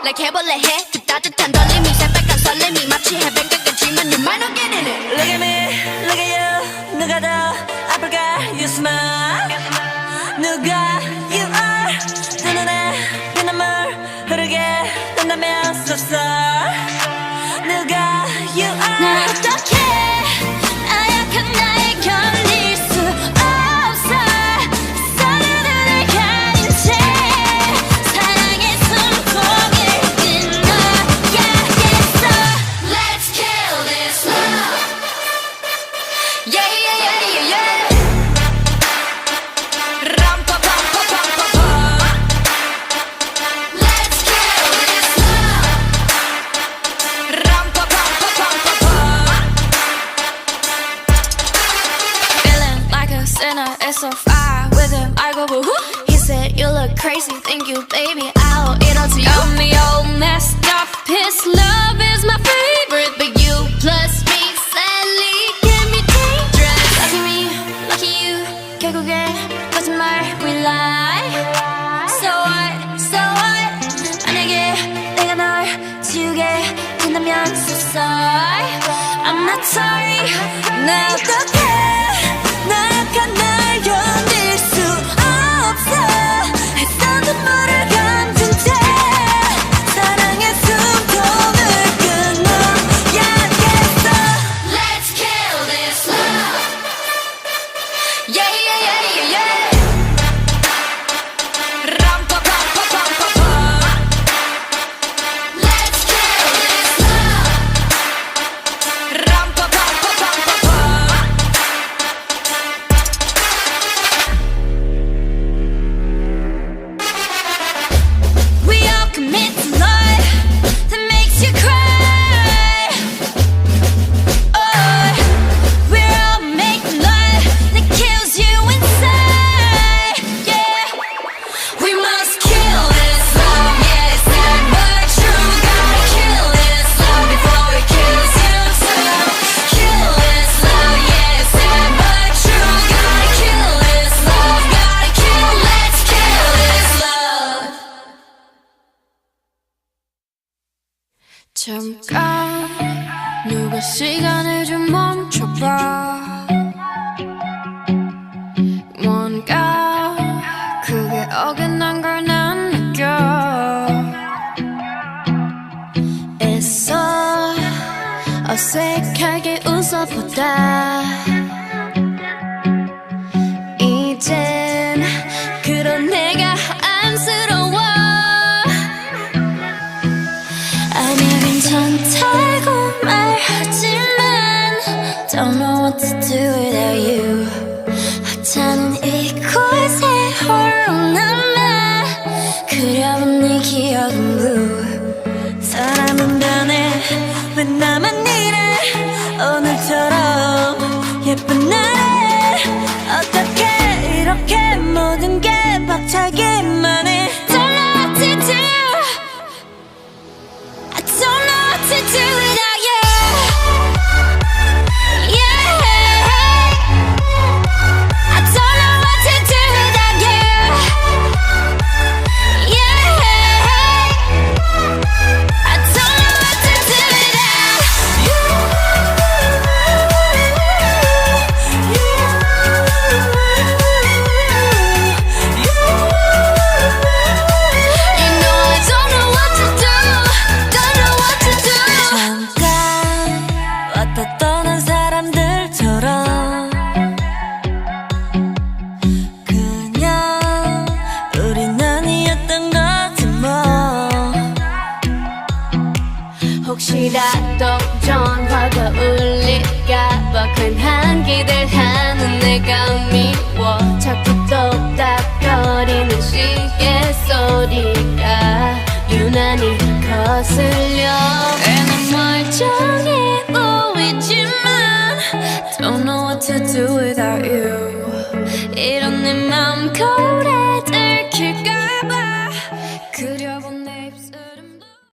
like 해볼래 해 그 따뜻한 떨림이 새빨간 설렘이 마치 해변 끝까지만 You might not get in it. Look at me, look at you. 누가 더 아플까? You smile. 누가 you are. 내 눈에 피눈물 흐르게 된다면 so sorry. 누가 you are. 나 어떡해 나약한 나에 견딜 수 없어 서로를 가린 채 사랑의 숨통을 끊어야겠어. Let's kill this love. Yeah yeah yeah yeah yeah. 람파팜파팜파팜. Let's kill this love. 람파팜파팜파팜. Feeling like a sinner, it's so far with him. I go boo hoo. He said you look crazy, thank you, baby. I'll eat all to you. Got me all messed up. His love is my favorite, but you plus me sadly can be dangerous. Lucky me, lucky you. 결국엔 거짓말 we lie. So what, so what? 만약에 내가 널 지우게 된다면 so sorry. I'm not sorry. 나 어떡해 나약한 날 견딜 수 없어 애써 눈물을 감춘 채 사랑의 숨통을 끊어야겠어. Let's kill this love. Yeah yeah yeah yeah yeah. 람파팜파팜파팜. Let's kill this love. 람파팜파팜파팜. We all commit to love that makes you cry. Oh, we're all making love that kills you inside. Yeah, we must kill this love. Yeah, it's sad but true. Gotta kill this love before it kills you too. Kill this love. Yeah, it's sad but true. Gotta kill this love. Gotta kill. Let's kill this love. 잠깐 누가 시간을 좀 멈춰봐. 뭔가 그게 어긋난 걸 난 느껴. 애써 어색하게 웃어보다 이젠 그런 내가 안쓰러워. 아니야 괜찮다고 말하지만 Don't know what to do without you. 하찮은 이곳에 홀로 남아 그려본 네 기억은 blue. 사람은 변해 왜 나만 이래 오늘처럼 예쁜 날에 어떻게 이렇게 모든 게 벅차기만 해. Don't know what to do. I don't know what to do without you. Yeah, I don't know what to do without you. Yeah, I don't know what to do without you. You know I don't know what to do. Don't know what to do. 잠깐 왔다 떠난 사람들처럼 그냥 우린 아니었던 거지 뭐. 혹시라도 전화가 울릴까봐 괜한 기대하는 내가 미워. 자꾸 똑딱거리는 시계 소리가 유난히 거슬려. 난 멀쩡해 보이지만 Don't know what to do without you. 이런 내 맘 거울에 들킬까봐